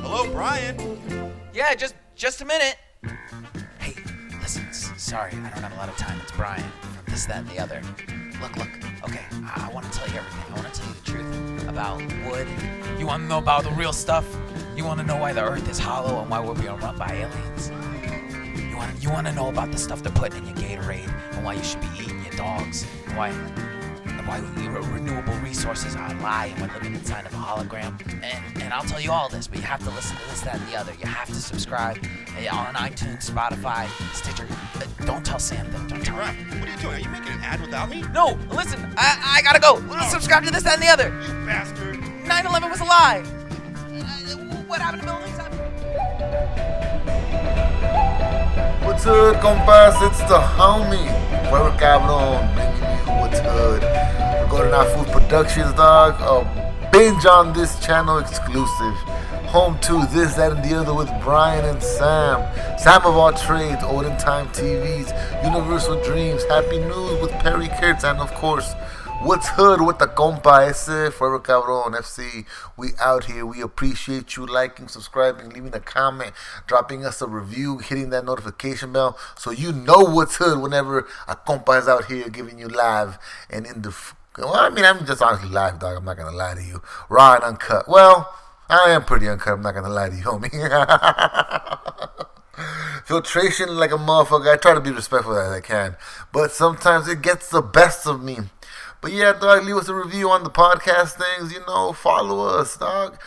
Hello, Bryan. Yeah, just a minute. Hey, listen, sorry, I don't have a lot of time. It's Bryan from This, That, and the Other. Look. Okay, I want to tell you everything. I want to tell you the truth about wood. You want to know about the real stuff? You want to know why the Earth is hollow and why we're being run by aliens? You want to know about the stuff they're putting in your Gatorade and why you should be eating your dogs and why renewable resources are a lie and we're living inside of a hologram. And I'll tell you all this, but you have to listen to This, That, and the Other. You have to subscribe on iTunes, Spotify, Stitcher. Don't tell Sam though. Don't tell him. What are you doing? Are you making an ad without me? No, listen, I gotta go. Subscribe to This, That, and the Other. You bastard. 9/11 was a lie. What happened to buildings? What's good, compas? It's the homie, Fuera Cabron, bringing you what's good. We're going to Food Productions, dog. A Binge on this channel exclusive. Home to This, That, and the Other with Bryan and Sam. Sam of all trades, olden time TVs, Universal Dreams, Happy News with Perry Kurtz, and of course, What's Hood with the compa ese, Fuera Cabron FC. We out here. We appreciate you liking, subscribing, leaving a comment, dropping us a review, hitting that notification bell so you know what's hood whenever a compa is out here giving you live and in the... Well, I mean, I'm just honestly live, dog. I'm not going to lie to you. Raw and uncut. Well, I am pretty uncut. I'm not going to lie to you, homie. Filtration like a motherfucker. I try to be respectful as I can. But sometimes it gets the best of me. But yeah, dog, leave us a review on the podcast things. You know, follow us, dog.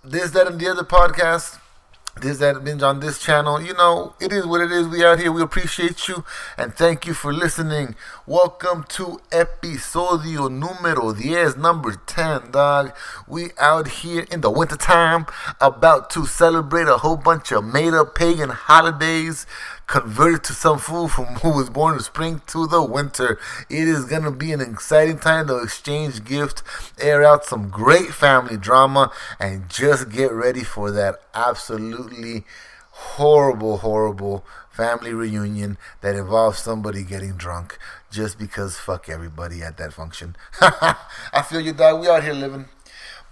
This, That, and the Other podcast. This, That, Binge on this channel. You know, it is what it is. We out here. We appreciate you. And thank you for listening. Welcome to episodio numero 10, number 10, dog. We out here in the wintertime about to celebrate a whole bunch of made-up pagan holidays converted to some fool from who was born in spring to the winter. It is going to be an exciting time to exchange gifts, air out some great family drama, and just get ready for that absolutely horrible family reunion that involves somebody getting drunk just because fuck everybody at that function. I feel you, dog. We out here living.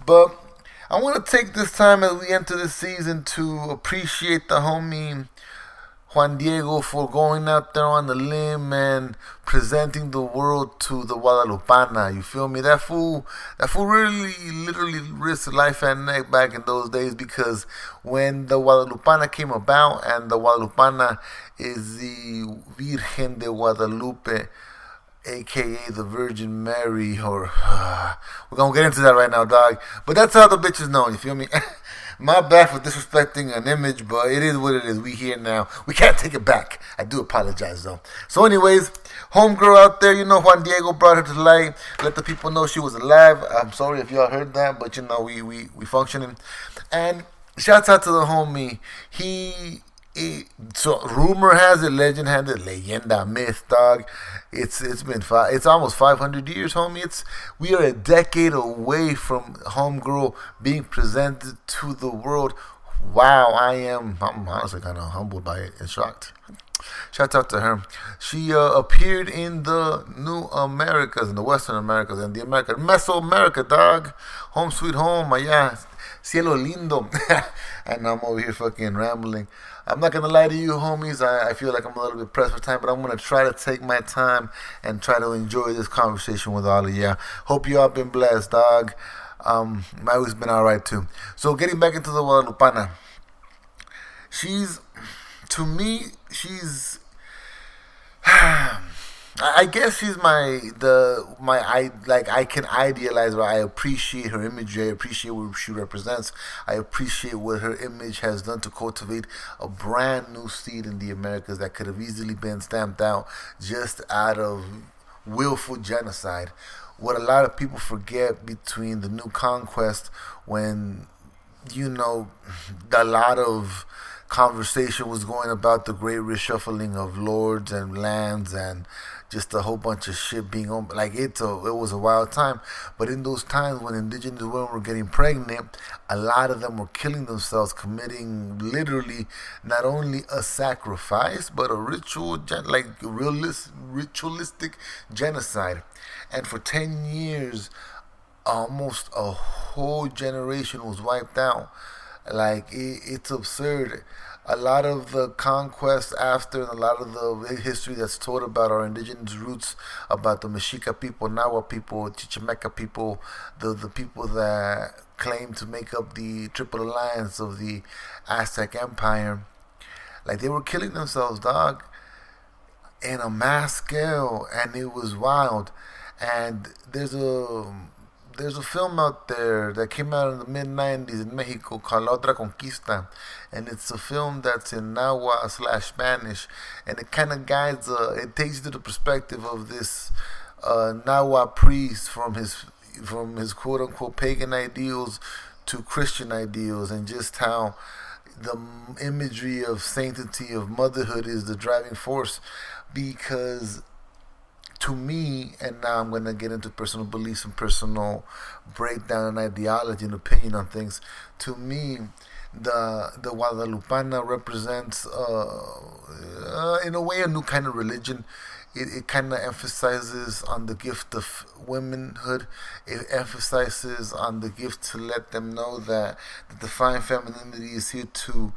But I want to take this time as we enter this season to appreciate the homie Juan Diego for going out there on the limb and presenting the world to the Guadalupana. You feel me? That fool really literally risked life and neck back in those days, because when the Guadalupana came about, and the Guadalupana is the Virgin De Guadalupe, aka the Virgin Mary, or we're gonna get into that right now, dog. But that's how the bitch is known, you feel me? My bad for disrespecting an image, but it is what it is. We here now. We can't take it back. I do apologize, though. So anyways, homegirl out there, you know, Juan Diego brought her to light. Let the people know she was alive. I'm sorry if y'all heard that, but, you know, we functioning. And shouts out to the homie. So rumor has it, legend has it, leyenda, myth, dog. It's almost 500 years, homie. We are a decade away from homegirl being presented to the world. Wow, I'm honestly kind of humbled by it and shocked. Shout out to her. She appeared in the New Americas, in the Western Americas, and the Mesoamerica, dog. Home sweet home, allá, cielo lindo. And I'm over here fucking rambling. I'm not gonna lie to you, homies. I feel like I'm a little bit pressed for time, but I'm gonna try to take my time and try to enjoy this conversation with all of you. Hope you all been blessed, dog. My week's been alright too. So getting back into the Guadalupana, to me, I guess she's I can idealize her. I appreciate her imagery. I appreciate what she represents. I appreciate what her image has done to cultivate a brand new seed in the Americas that could have easily been stamped out just out of willful genocide. What a lot of people forget between the new conquest, when, you know, a lot of conversation was going about the great reshuffling of lords and lands and just a whole bunch of shit being on. Like, it was a wild time. But in those times when indigenous women were getting pregnant, a lot of them were killing themselves, committing literally not only a sacrifice, but a ritualistic genocide. And for 10 years, almost a whole generation was wiped out. Like it's absurd. A lot of the conquest after, and a lot of the history that's told about our indigenous roots, about the Mexica people, Nahua people, Chichimeca people, the people that claim to make up the Triple Alliance of the Aztec Empire, like they were killing themselves, dog, in a mass scale, and it was wild. And there's a film out there that came out in the mid-90s in Mexico called La Otra Conquista, and it's a film that's in Nahua/Spanish, and it kind of guides, it takes you to the perspective of this Nahua priest from his quote-unquote pagan ideals to Christian ideals, and just how the imagery of sanctity, of motherhood is the driving force. Because to me, and now I'm going to get into personal beliefs and personal breakdown and ideology and opinion on things. To me, the Guadalupana represents, in a way, a new kind of religion. It kind of emphasizes on the gift of womanhood. It emphasizes on the gift to let them know that the divine femininity is here to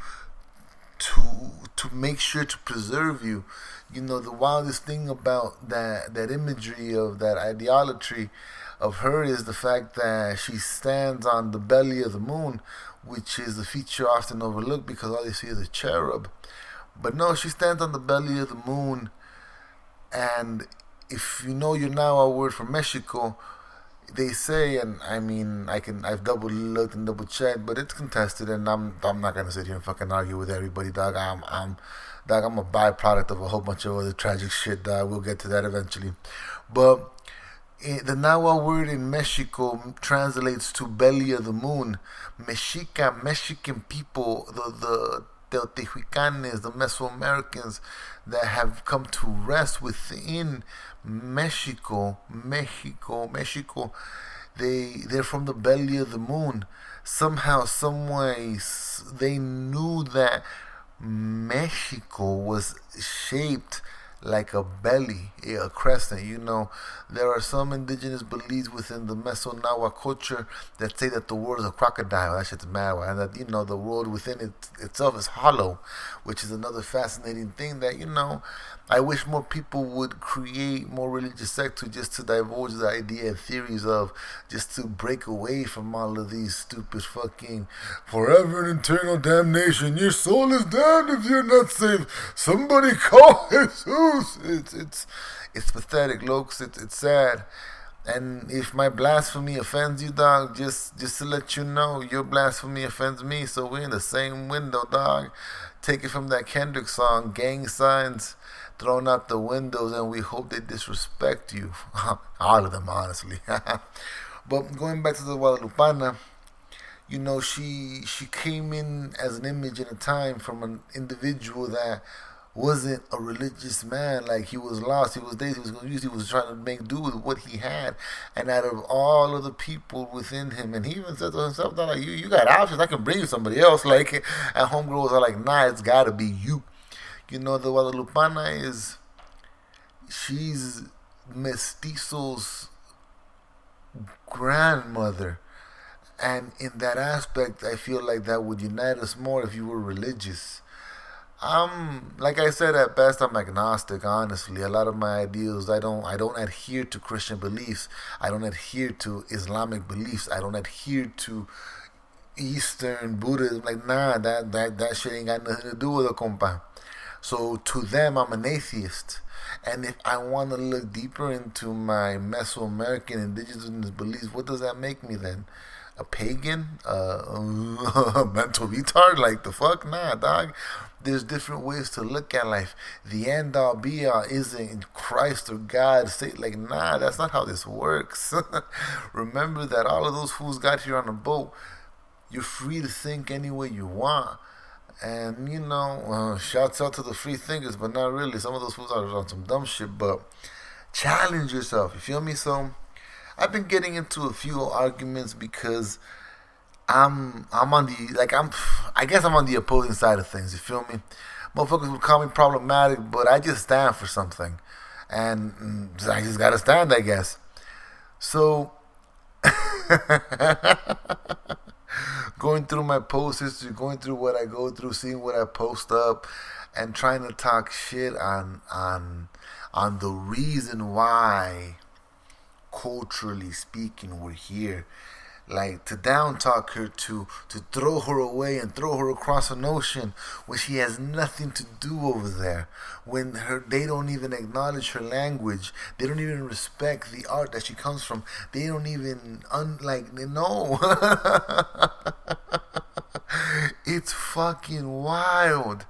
make sure to preserve you. You know, the wildest thing about that imagery of that idolatry of her is the fact that she stands on the belly of the moon, which is a feature often overlooked because all you see is a cherub. But no, she stands on the belly of the moon, and if you know your Nahua word for Mexico, they say, and I mean, I've double looked and double checked, but it's contested, and I'm not gonna sit here and fucking argue with everybody, dog. I'm a byproduct of a whole bunch of other tragic shit, dog. We'll get to that eventually. But the Nahua word in Mexico translates to belly of the moon. Mexican people, the Teotihuacanes, the Mesoamericans that have come to rest within Mexico, they're from the belly of the moon. Somehow, some ways, they knew that Mexico was shaped like a belly, a crescent. You know, there are some indigenous beliefs within the Meso-Nahua culture that say that the world is a crocodile. That shit's mad, and that, you know, the world within itself is hollow, which is another fascinating thing that, you know, I wish more people would create more religious sects just to divulge the idea and theories of, just to break away from all of these stupid fucking forever and eternal damnation. Your soul is damned if you're not saved. Somebody call Jesus. It's pathetic, Lokes. It's sad. And if my blasphemy offends you, dog, just to let you know, your blasphemy offends me. So we're in the same window, dog. Take it from that Kendrick song, gang signs thrown out the windows, and we hope they disrespect you. All of them, honestly. But going back to the Guadalupana, you know, she came in as an image in a time from an individual that wasn't a religious man. Like, he was lost, he was dazed, he was confused, he was trying to make do with what he had. And out of all of the people within him, and he even said to himself, like, you got options, I can bring you somebody else. Like, and homegirls are like, nah, it's gotta be you. You know, the Guadalupana she's Mestizo's grandmother. And in that aspect, I feel like that would unite us more if you were religious. Like I said, at best, I'm agnostic, honestly. A lot of my ideals, I don't adhere to Christian beliefs. I don't adhere to Islamic beliefs. I don't adhere to Eastern Buddhism. Like, nah, that shit ain't got nothing to do with it, compa. So to them, I'm an atheist. And if I want to look deeper into my Mesoamerican indigenous beliefs, what does that make me then? A pagan? A mental retard? Like, the fuck? Nah, dog. There's different ways to look at life. The end all be all isn't Christ or God. Say, like, nah, that's not how this works. Remember that all of those fools got here on a boat. You're free to think any way you want. And, you know, shouts out to the free thinkers, but not really. Some of those fools are on some dumb shit, but challenge yourself. You feel me? So I've been getting into a few arguments because I'm on the, I guess I'm on the opposing side of things. You feel me? Motherfuckers would call me problematic, but I just stand for something. And I just gotta stand, I guess. So Going through my post history, going through what I go through, seeing what I post up, and trying to talk shit on the reason why, culturally speaking, we're here. Like, to down talk her, to throw her away and throw her across an ocean when she has nothing to do over there. When they don't even acknowledge her language. They don't even respect the art that she comes from. They don't even, no. It's fucking wild.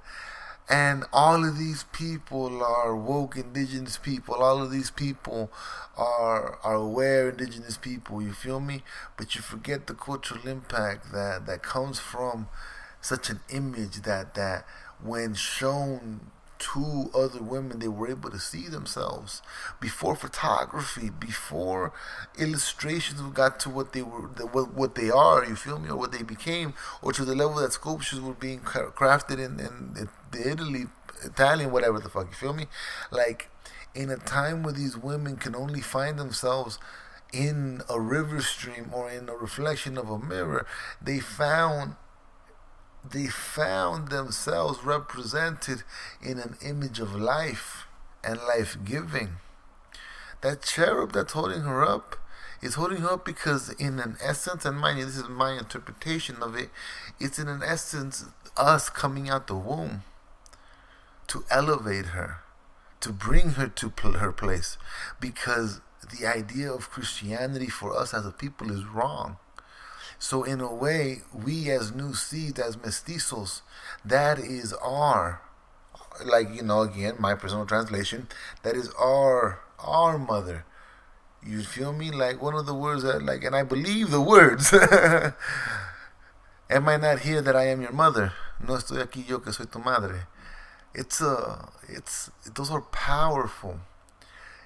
And all of these people are woke indigenous people. All of these people are aware indigenous people. You feel me? But you forget the cultural impact that comes from such an image that when shown to other women, they were able to see themselves. Before photography, before illustrations got to what they were, what they are, you feel me, or what they became, or to the level that sculptures were being crafted in the Italian, whatever the fuck, you feel me? Like, in a time where these women can only find themselves in a river stream or in a reflection of a mirror, they found themselves represented in an image of life and life-giving. That cherub that's holding her up is holding her up because, in an essence, and mind you, this is my interpretation of it, it's in an essence us coming out the womb to elevate her, to bring her to her place, because the idea of Christianity for us as a people is wrong. So in a way, we as new seeds, as mestizos, that is our, again, my personal translation, that is our mother. You feel me? Like, one of the words that, and I believe the words. Am I not here that I am your mother? No estoy aquí yo que soy tu madre. Those are powerful.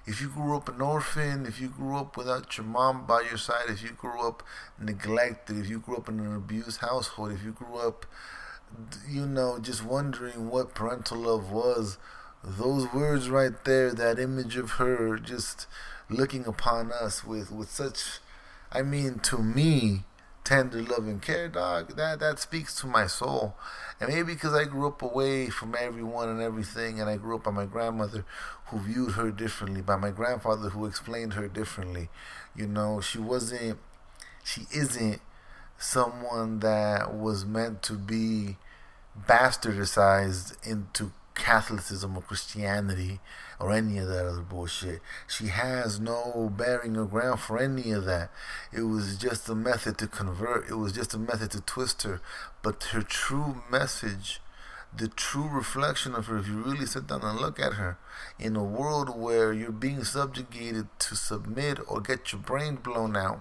If you grew up an orphan, if you grew up without your mom by your side, if you grew up neglected, if you grew up in an abused household, if you grew up, just wondering what parental love was, those words right there, that image of her just looking upon us with such, to me, tender love and care, dog, that speaks to my soul. And maybe because I grew up away from everyone and everything, and I grew up by my grandmother who viewed her differently, by my grandfather who explained her differently. She isn't someone that was meant to be bastardized into Catholicism or Christianity or any of that other bullshit. She has no bearing or ground for any of that. It was just a method to convert. It was just a method to twist her. But her true message, the true reflection of her, if you really sit down and look at her, in a world where you're being subjugated to submit or get your brain blown out,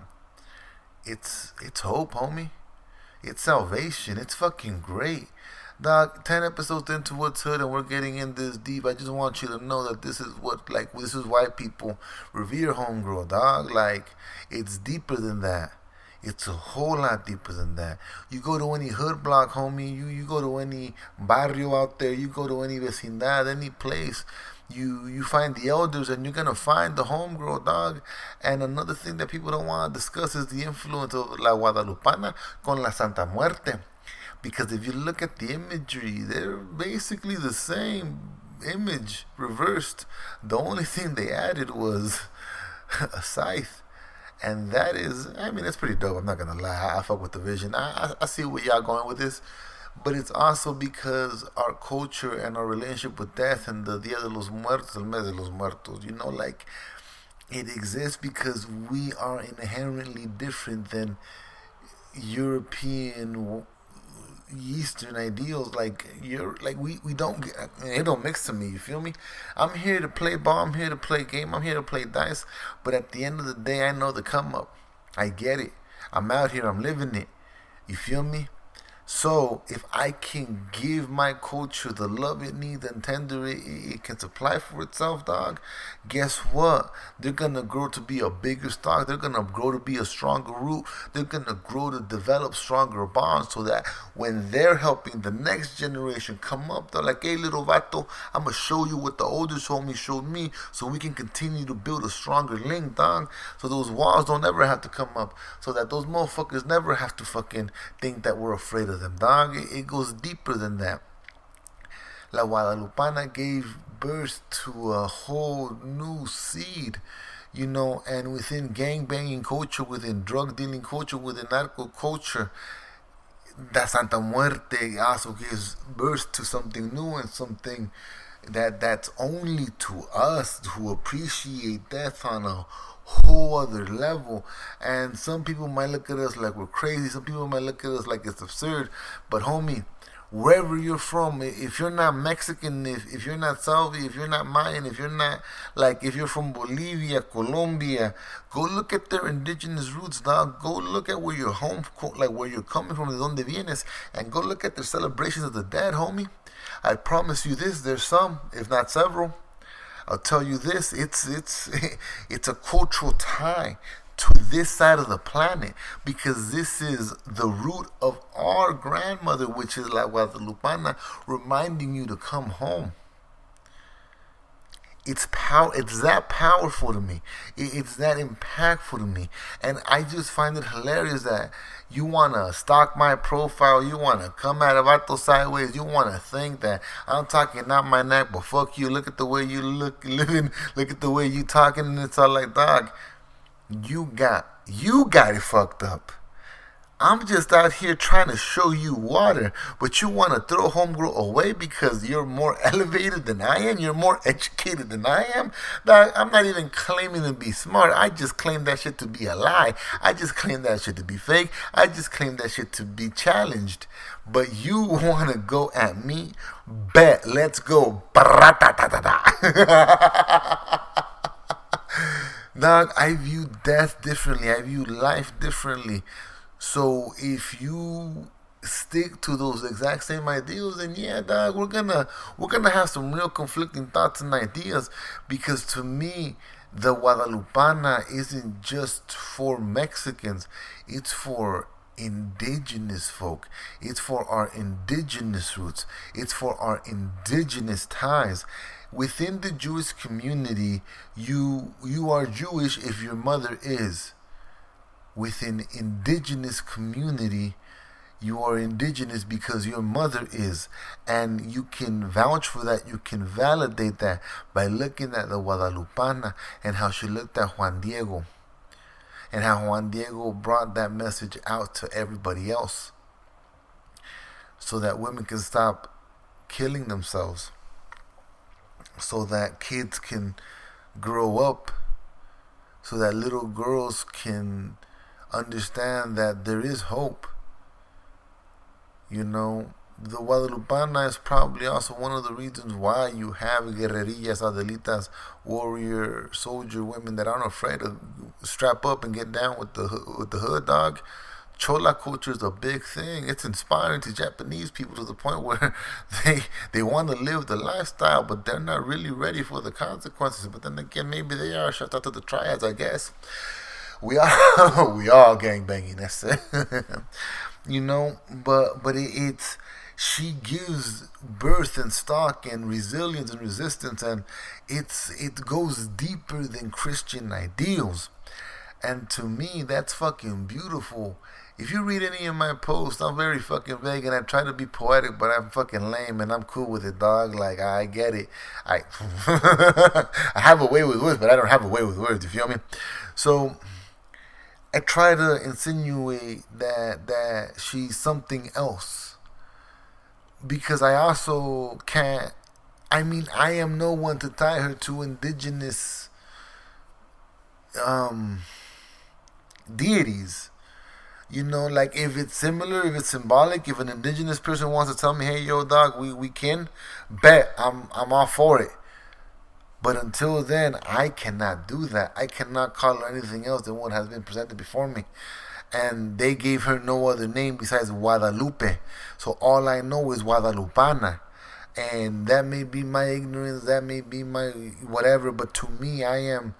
it's hope, homie. It's salvation. It's fucking great. Dog, 10 episodes into What's Hood and we're getting in this deep. I just want you to know that this is why people revere homegirl, dog. It's deeper than that. It's a whole lot deeper than that. You go to any hood block, homie, you go to any barrio out there, you go to any vecindad, any place, you find the elders and you're gonna find the homegirl, dog. And another thing that people don't want to discuss is the influence of La Guadalupana con la Santa Muerte. Because if you look at the imagery, they're basically the same image reversed. The only thing they added was a scythe. And that is, that's pretty dope. I'm not going to lie. I fuck with the vision. I see where y'all going with this. But it's also because our culture and our relationship with death and the Dia de los Muertos, el Mes de los Muertos, it exists because we are inherently different than European Eastern ideals. We don't get, it don't mix to me, you feel me? I'm here to play ball, I'm here to play game, I'm here to play dice, but at the end of the day, I know the come up. I get it. I'm out here, I'm living it. You feel me? So if I can give my culture the love it needs and tender it can supply for itself, dog, guess what? They're going to grow to be a bigger stock. They're going to grow to be a stronger root. They're going to grow to develop stronger bonds so that when they're helping the next generation come up, they're like, hey, little vato, I'm going to show you what the oldest homie showed me so we can continue to build a stronger link, dog. So those walls don't ever have to come up. So that those motherfuckers never have to fucking think that we're afraid of them, dog. It goes deeper than that. La Guadalupana gave birth to a whole new seed, you know, and within gangbanging culture, within drug dealing culture, within narco culture, that Santa Muerte also gives birth to something new and something that's only to us who appreciate death on a whole other level. And some people might look at us like we're crazy, some people might look at us like it's absurd, but homie, wherever you're from, if you're not Mexican, if you're not Salvi, if you're not Mayan, if you're not, like, if you're from Bolivia, Colombia, go look at their indigenous roots, dog. Go look at where you're home, like where you're coming from, de donde vienes, and go look at their celebrations of the dead, homie. I promise you this, there's some, if not several. I'll tell you this, it's a cultural tie to this side of the planet, because this is the root of our grandmother, which is La Guadalupana, reminding you to come home. It's that powerful to me. It's that impactful to me. And I just find it hilarious that you want to stalk my profile. You want to come at Vato sideways. You want to think that I'm talking out my neck, but fuck you. Look at the way you living. Look at the way you talking. And it's all like, dog, you got it fucked up. I'm just out here trying to show you water, but you want to throw homegirl away because you're more elevated than I am, you're more educated than I am. Dog, I'm not even claiming to be smart. I just claim that shit to be a lie. I just claim that shit to be fake. I just claim that shit to be challenged. But you want to go at me? Bet, let's go. Dog, I view death differently. I view life differently. So if you stick to those exact same ideals, then yeah, dog, we're gonna have some real conflicting thoughts and ideas. Because to me, the Guadalupana isn't just for Mexicans; it's for indigenous folk. It's for our indigenous roots. It's for our indigenous ties. Within the Jewish community, you are Jewish if your mother is. Within indigenous community, you are indigenous because your mother is. And you can vouch for that, you can validate that by looking at the Guadalupana and how she looked at Juan Diego. And how Juan Diego brought that message out to everybody else. So that women can stop killing themselves. So that kids can grow up. So that little girls can understand that there is hope. You know, the Guadalupana is probably also one of the reasons why you have guerrerillas, adelitas, warrior, soldier women that aren't afraid to strap up and get down with the hood, dog. Chola culture is a big thing. It's inspiring to Japanese people to the point where they want to live the lifestyle, but they're not really ready for the consequences. But then again, maybe they are. Shout out to the triads, I guess. We all gangbanging, that's it. You know, but it's, she gives birth and stock and resilience and resistance, and it goes deeper than Christian ideals. And to me, that's fucking beautiful. If you read any of my posts, I'm very fucking vague and I try to be poetic, but I'm fucking lame and I'm cool with it, dog. Like, I get it. I have a way with words, but I don't have a way with words, you feel me? So I try to insinuate that she's something else, because I also can't, I mean, I am no one to tie her to indigenous deities. You know, like, if it's similar, if it's symbolic, if an indigenous person wants to tell me, hey, yo, dog, we can, bet, I'm all for it. But until then, I cannot do that. I cannot call her anything else than what has been presented before me. and they gave her no other name besides Guadalupe. So all I know is Guadalupana. And that may be my ignorance, that may be my whatever, but to me, I am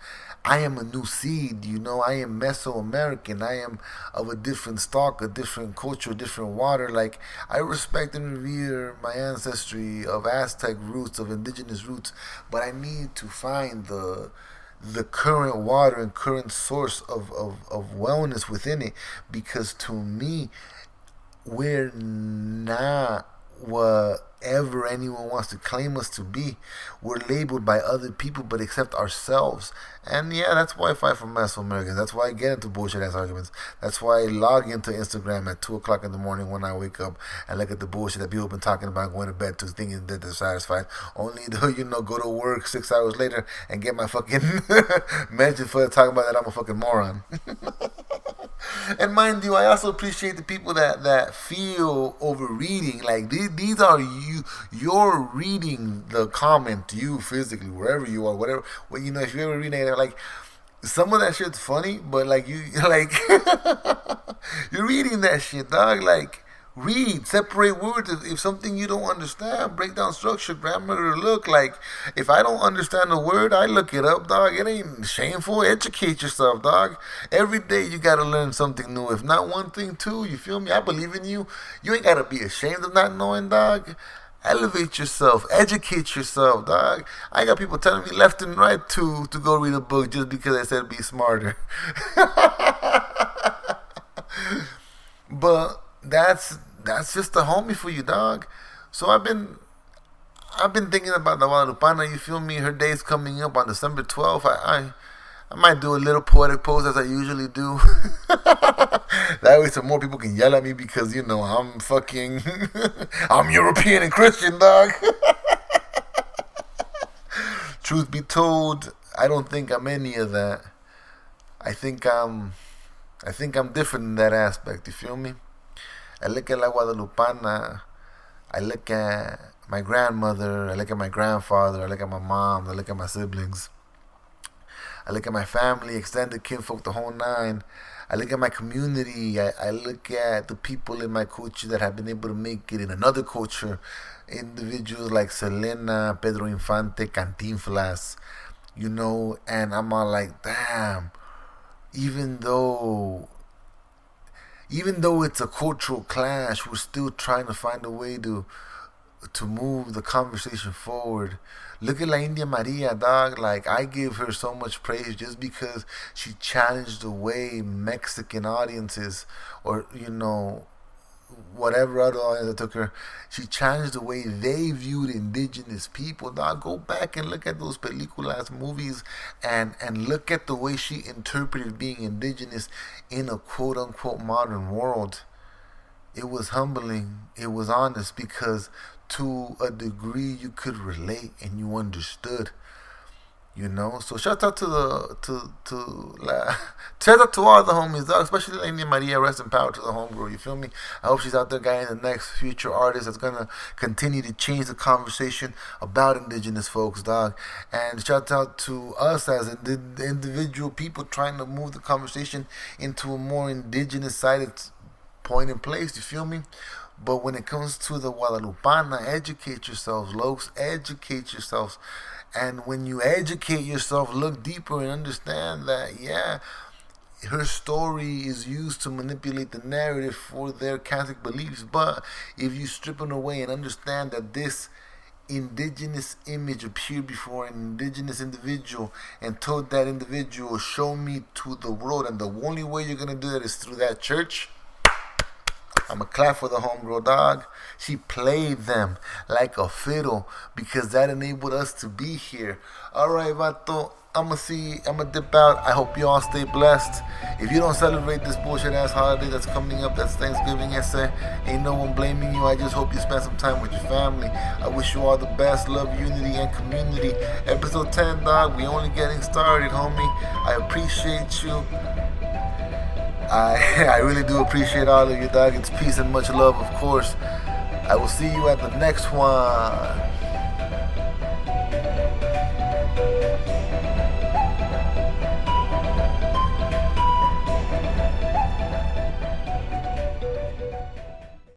a new seed, you know. I am Mesoamerican. I am of a different stock, a different culture, a different water. Like, I respect and revere my ancestry of Aztec roots, of indigenous roots, but I need to find the current water and current source of wellness within it, because to me, we're not whatever anyone wants to claim us to be. We're labeled by other people, but except ourselves. And yeah, that's why I fight for Mesoamericans. That's why I get into bullshit ass arguments. That's why I log into Instagram at 2 o'clock in the morning when I wake up and look at the bullshit that people have been talking about, going to bed to, thinking that they're satisfied, only to, you know, go to work 6 hours later and get my fucking mention for talking about that I'm a fucking moron. And mind you, I also appreciate the people that feel overreading. Like, these are you're reading the comment, you physically, wherever you are, whatever. Well, you know, if you're ever reading it, like, some of that shit's funny, but like like you're reading that shit, dog. Like, read, separate words. If something you don't understand, break down structure, grammar, or look. Like, if I don't understand a word, I look it up, dog. It ain't shameful. Educate yourself, dog. Every day you gotta learn something new. If not one thing, two. You feel me? I believe in you. You ain't gotta be ashamed of not knowing, dog. Elevate yourself. Educate yourself, dog. I got people telling me left and right to go read a book just because I said be smarter. But that's just a homie for you, dog. So I've been thinking about the Guadalupana, you feel me? Her day's coming up on December 12th. I might do a little poetic pose as I usually do. That way some more people can yell at me because, you know, I'm fucking I'm European and Christian, dog. Truth be told, I don't think I'm any of that. I think I'm different in that aspect, you feel me? I look at La Guadalupana, I look at my grandmother, I look at my grandfather, I look at my mom, I look at my siblings, I look at my family, extended kinfolk, the whole nine. I look at my community, I look at the people in my culture that have been able to make it in another culture. Individuals like Selena, Pedro Infante, Cantinflas, you know, and I'm all like, damn, even though it's a cultural clash, we're still trying to find a way to move the conversation forward. Look at La India Maria, dog. Like, I give her so much praise just because she challenged the way Mexican audiences, or, you know, whatever other audience that took her, she challenged the way they viewed indigenous people, dog. Go back and look at those películas, movies, and look at the way she interpreted being indigenous in a quote-unquote modern world. It was humbling. It was honest, because to a degree you could relate and you understood, you know. So shout out to shout out to all the homies, dog, especially Lady Maria. Rest in power to the homegirl, you feel me? I hope she's out there guiding the next future artist that's gonna continue to change the conversation about indigenous folks, dog. And shout out to us as individual people trying to move the conversation into a more indigenous sided point in place, you feel me? But when it comes to the Guadalupana, educate yourselves, lokes. Educate yourselves. And when you educate yourself, look deeper and understand that, yeah, her story is used to manipulate the narrative for their Catholic beliefs. But if you strip it away and understand that this indigenous image appeared before an indigenous individual and told that individual, show me to the world, and the only way you're going to do that is through that church, I'm a clap for the homegirl, dog. She played them like a fiddle because that enabled us to be here. Alright, vato. I'ma dip out. I hope you all stay blessed. If you don't celebrate this bullshit ass holiday that's coming up, that's Thanksgiving, ain't no one blaming you. I just hope you spend some time with your family. I wish you all the best, love, unity, and community. Episode 10, dog. We only getting started, homie. I appreciate you. I really do appreciate all of you, dog. It's peace and much love, of course. I will see you at the next one.